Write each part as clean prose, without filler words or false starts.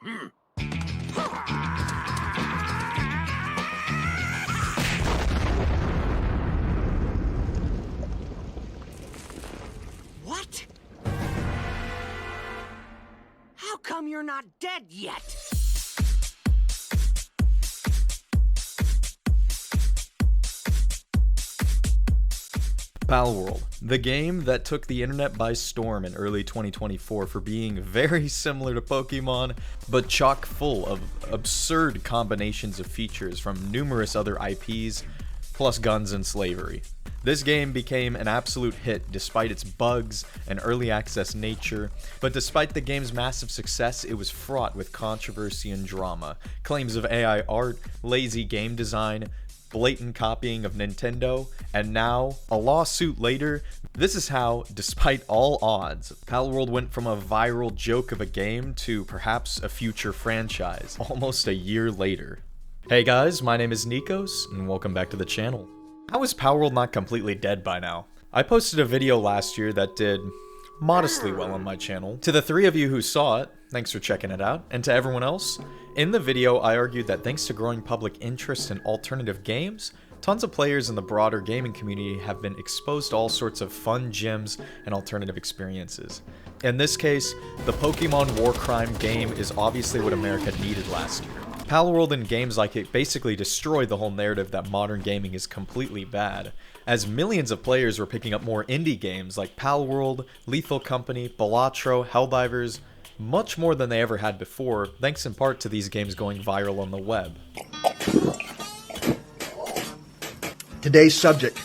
What? How come you're not dead yet? Palworld, the game that took the internet by storm in early 2024 for being very similar to Pokemon, but chock full of absurd combinations of features from numerous other IPs, plus guns and slavery. This game became an absolute hit despite its bugs and early access nature, but despite the game's massive success, it was fraught with controversy and drama, claims of AI art, lazy game design, blatant copying of Nintendo, and now, a lawsuit later, this is how, despite all odds, Palworld went from a viral joke of a game to perhaps a future franchise, almost a year later. Hey guys, my name is Nikos, and welcome back to the channel. How is Palworld not completely dead by now? I posted a video last year that did modestly well on my channel. To the three of you who saw it, thanks for checking it out, and to everyone else, in the video I argued that thanks to growing public interest in alternative games, tons of players in the broader gaming community have been exposed to all sorts of fun gems and alternative experiences. In this case, the Pokemon War Crime game is obviously what America needed last year. Palworld and games like it basically destroyed the whole narrative that modern gaming is completely bad, as millions of players were picking up more indie games like Palworld, Lethal Company, Balatro, Helldivers, much more than they ever had before, thanks in part to these games going viral on the web. Today's subject,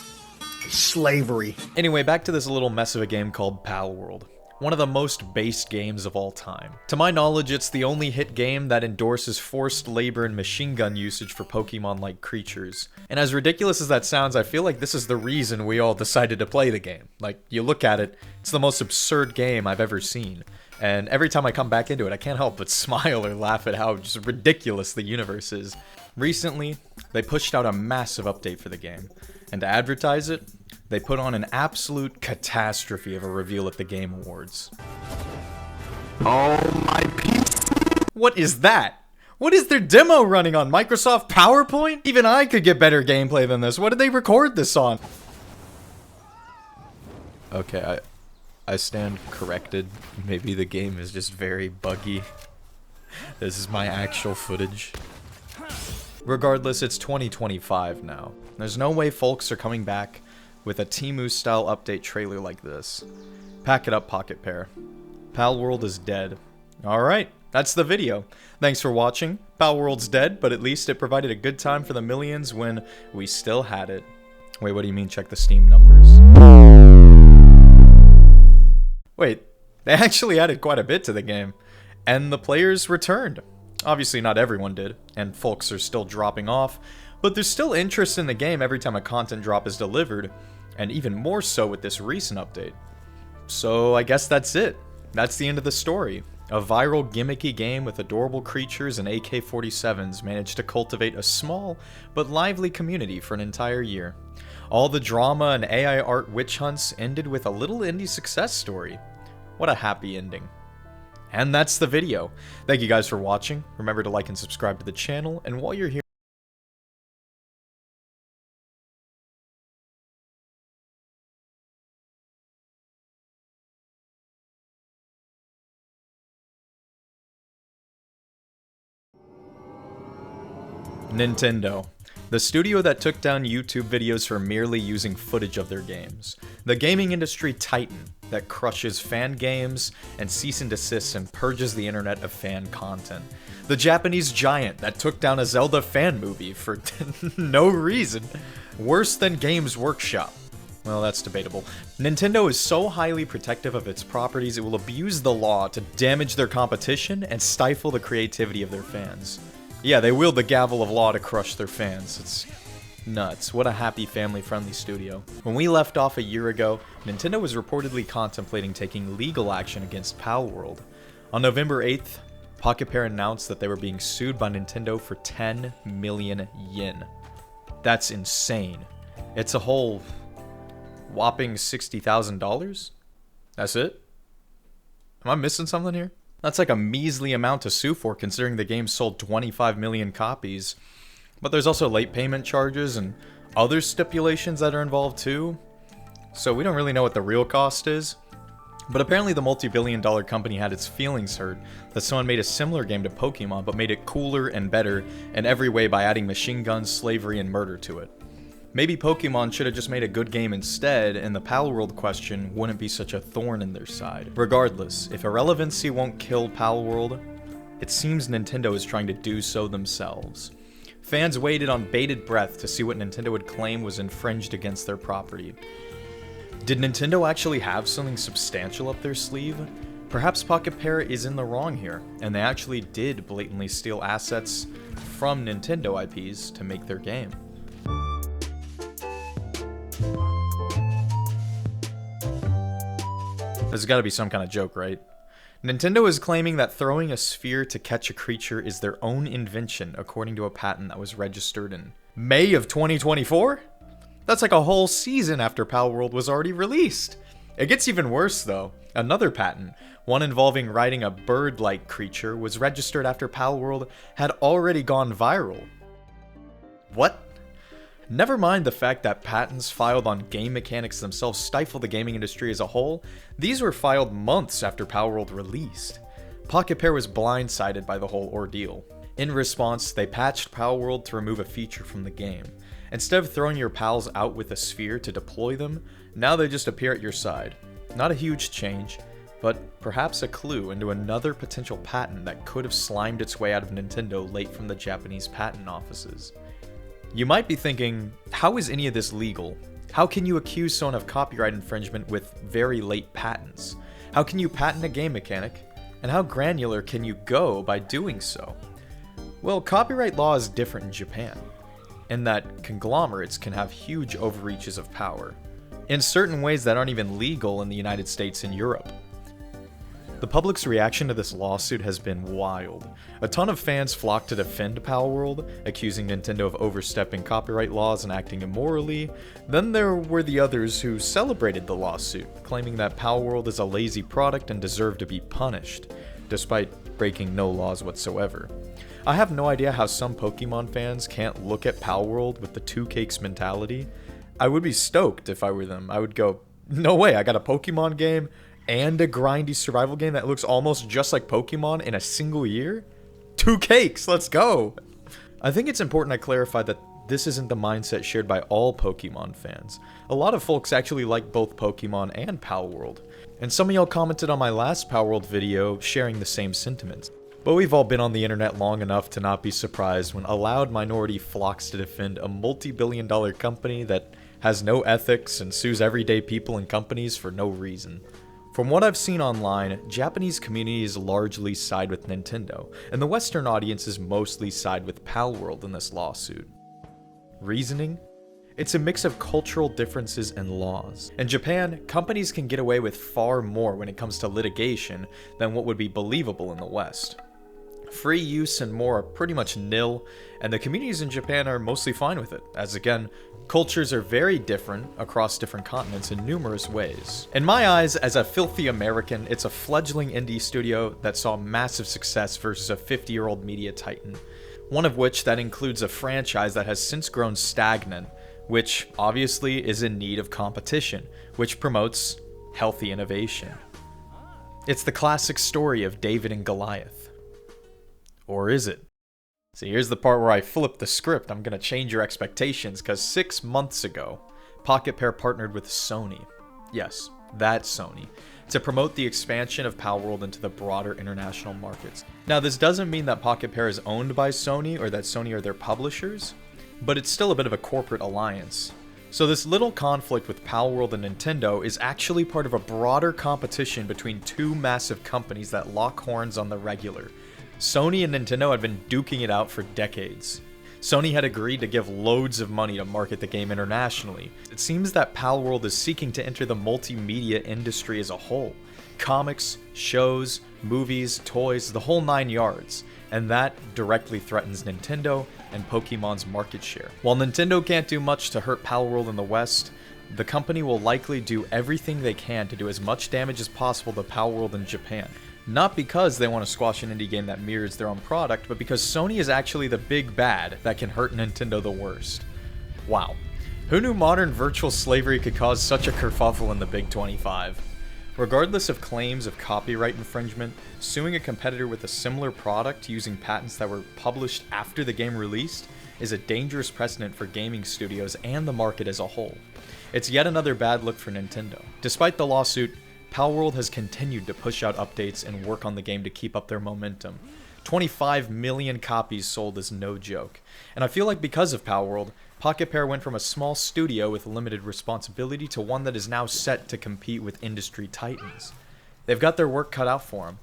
slavery. Anyway, back to this little mess of a game called Palworld. One of the most based games of all time. To my knowledge, it's the only hit game that endorses forced labor and machine gun usage for Pokemon-like creatures. And as ridiculous as that sounds, I feel like this is the reason we all decided to play the game. Like, you look at it, it's the most absurd game I've ever seen. And every time I come back into it, I can't help but smile or laugh at how just ridiculous the universe is. Recently, they pushed out a massive update for the game. And to advertise it, they put on an absolute catastrophe of a reveal at the Game Awards. Oh my people. What is that? What is their demo running on? Microsoft PowerPoint? Even I could get better gameplay than this. What did they record this on? Okay, I stand corrected. Maybe the game is just very buggy. This is my actual footage. Regardless, it's 2025 now. There's no way folks are coming back with a Temu-style update trailer like this. Pack it up, Pocket Pair. Palworld is dead. Alright, that's the video. Thanks for watching. Palworld's dead, but at least it provided a good time for the millions when we still had it. Wait, what do you mean check the Steam numbers? Wait, they actually added quite a bit to the game. And the players returned. Obviously not everyone did, and folks are still dropping off, but there's still interest in the game every time a content drop is delivered, and even more so with this recent update. So I guess that's it. That's the end of the story. A viral gimmicky game with adorable creatures and AK-47s managed to cultivate a small but lively community for an entire year. All the drama and AI art witch hunts ended with a little indie success story. What a happy ending. And that's the video. Thank you guys for watching. Remember to like and subscribe to the channel, and while you're here, Nintendo, the studio that took down YouTube videos for merely using footage of their games. The gaming industry titan that crushes fan games and cease and desists and purges the internet of fan content. The Japanese giant that took down a Zelda fan movie for no reason. Worse than Games Workshop. Well, that's debatable. Nintendo is so highly protective of its properties it will abuse the law to damage their competition and stifle the creativity of their fans. Yeah, they wield the gavel of law to crush their fans. It's nuts. What a happy, family-friendly studio. When we left off a year ago, Nintendo was reportedly contemplating taking legal action against Palworld. On November 8th, Pocket Pair announced that they were being sued by Nintendo for 10 million yen. That's insane. It's a whole whopping $60,000? That's it? Am I missing something here? That's like a measly amount to sue for considering the game sold 25 million copies. But there's also late payment charges and other stipulations that are involved too. So we don't really know what the real cost is. But apparently the multi-billion-dollar company had its feelings hurt that someone made a similar game to Pokemon but made it cooler and better in every way by adding machine guns, slavery, and murder to it. Maybe Pokemon should have just made a good game instead, and the Palworld question wouldn't be such a thorn in their side. Regardless, if irrelevancy won't kill Palworld, it seems Nintendo is trying to do so themselves. Fans waited on bated breath to see what Nintendo would claim was infringed against their property. Did Nintendo actually have something substantial up their sleeve? Perhaps Pocket Pair is in the wrong here, and they actually did blatantly steal assets from Nintendo IPs to make their game. There's gotta be some kind of joke, right? Nintendo is claiming that throwing a sphere to catch a creature is their own invention, according to a patent that was registered in May of 2024? That's like a whole season after Palworld was already released. It gets even worse though. Another patent, one involving riding a bird-like creature, was registered after Palworld had already gone viral. What? Never mind the fact that patents filed on game mechanics themselves stifle the gaming industry as a whole, these were filed months after Palworld released. Pocket Pair was blindsided by the whole ordeal. In response, they patched Palworld to remove a feature from the game. Instead of throwing your pals out with a sphere to deploy them, now they just appear at your side. Not a huge change, but perhaps a clue into another potential patent that could have slimed its way out of Nintendo late from the Japanese patent offices. You might be thinking, how is any of this legal? How can you accuse someone of copyright infringement with very late patents? How can you patent a game mechanic? And how granular can you go by doing so? Well, copyright law is different in Japan, in that conglomerates can have huge overreaches of power, in certain ways that aren't even legal in the United States and Europe. The public's reaction to this lawsuit has been wild. A ton of fans flocked to defend Palworld, accusing Nintendo of overstepping copyright laws and acting immorally. Then there were the others who celebrated the lawsuit, claiming that Palworld is a lazy product and deserved to be punished, despite breaking no laws whatsoever. I have no idea how some Pokemon fans can't look at Palworld with the two cakes mentality. I would be stoked if I were them. I would go, no way, I got a Pokemon game and a grindy survival game that looks almost just like Pokemon in a single year? Two cakes, let's go! I think it's important I clarify that this isn't the mindset shared by all Pokemon fans. A lot of folks actually like both Pokemon and Palworld, and some of y'all commented on my last Palworld video sharing the same sentiments. But we've all been on the internet long enough to not be surprised when a loud minority flocks to defend a multi-billion-dollar company that has no ethics and sues everyday people and companies for no reason. From what I've seen online, Japanese communities largely side with Nintendo, and the Western audiences mostly side with Palworld in this lawsuit. Reasoning? It's a mix of cultural differences and laws. In Japan, companies can get away with far more when it comes to litigation than what would be believable in the West. Free use and more are pretty much nil, and the communities in Japan are mostly fine with it, as again, cultures are very different across different continents in numerous ways. In my eyes, as a filthy American, it's a fledgling indie studio that saw massive success versus a 50-year-old media titan, one of which that includes a franchise that has since grown stagnant, which obviously is in need of competition, which promotes healthy innovation. It's the classic story of David and Goliath. Or is it? See, here's the part where I flip the script. I'm gonna change your expectations, because 6 months ago, Pocket Pair partnered with Sony. Yes, that Sony, to promote the expansion of Palworld into the broader international markets. Now, this doesn't mean that Pocket Pair is owned by Sony or that Sony are their publishers, but it's still a bit of a corporate alliance. So this little conflict with Palworld and Nintendo is actually part of a broader competition between two massive companies that lock horns on the regular. Sony and Nintendo had been duking it out for decades. Sony had agreed to give loads of money to market the game internationally. It seems that Palworld is seeking to enter the multimedia industry as a whole. Comics, shows, movies, toys, the whole 9 yards. And that directly threatens Nintendo and Pokemon's market share. While Nintendo can't do much to hurt Palworld in the West, the company will likely do everything they can to do as much damage as possible to Palworld in Japan. Not because they want to squash an indie game that mirrors their own product, but because Sony is actually the big bad that can hurt Nintendo the worst. Wow. Who knew modern virtual slavery could cause such a kerfuffle in the Big 25? Regardless of claims of copyright infringement, suing a competitor with a similar product using patents that were published after the game released is a dangerous precedent for gaming studios and the market as a whole. It's yet another bad look for Nintendo. Despite the lawsuit, Palworld has continued to push out updates and work on the game to keep up their momentum. 25 million copies sold is no joke. And I feel like because of Palworld, Pocket Pair went from a small studio with limited responsibility to one that is now set to compete with industry titans. They've got their work cut out for them.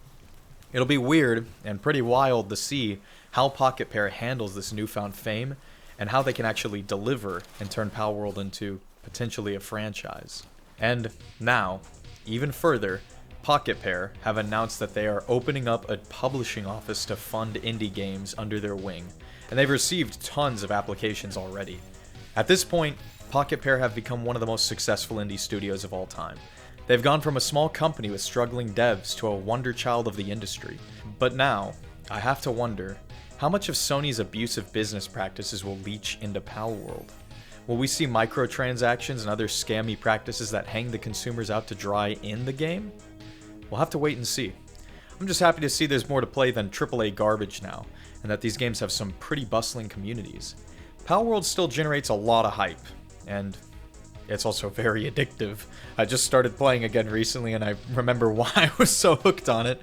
It'll be weird and pretty wild to see how Pocket Pair handles this newfound fame and how they can actually deliver and turn Palworld into potentially a franchise. And now, even further, Pocket Pair have announced that they are opening up a publishing office to fund indie games under their wing, and they've received tons of applications already. At this point, Pocket Pair have become one of the most successful indie studios of all time. They've gone from a small company with struggling devs to a wonder child of the industry. But now, I have to wonder, how much of Sony's abusive business practices will leach into Palworld? Will we see microtransactions and other scammy practices that hang the consumers out to dry in the game? We'll have to wait and see. I'm just happy to see there's more to play than AAA garbage now, and that these games have some pretty bustling communities. Palworld still generates a lot of hype, and it's also very addictive. I just started playing again recently, and I remember why I was so hooked on it.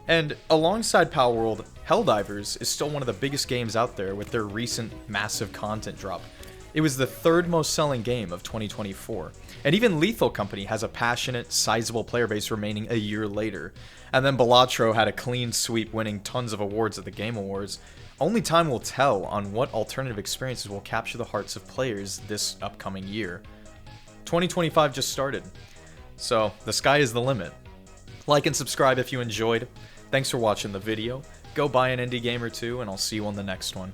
And alongside Palworld, Helldivers is still one of the biggest games out there with their recent massive content drop. It was the third most selling game of 2024. And even Lethal Company has a passionate, sizable player base remaining a year later. And then Balatro had a clean sweep, winning tons of awards at the Game Awards. Only time will tell on what alternative experiences will capture the hearts of players this upcoming year. 2025 just started, so the sky is the limit. Like and subscribe if you enjoyed. Thanks for watching the video. Go buy an indie game or two, and I'll see you on the next one.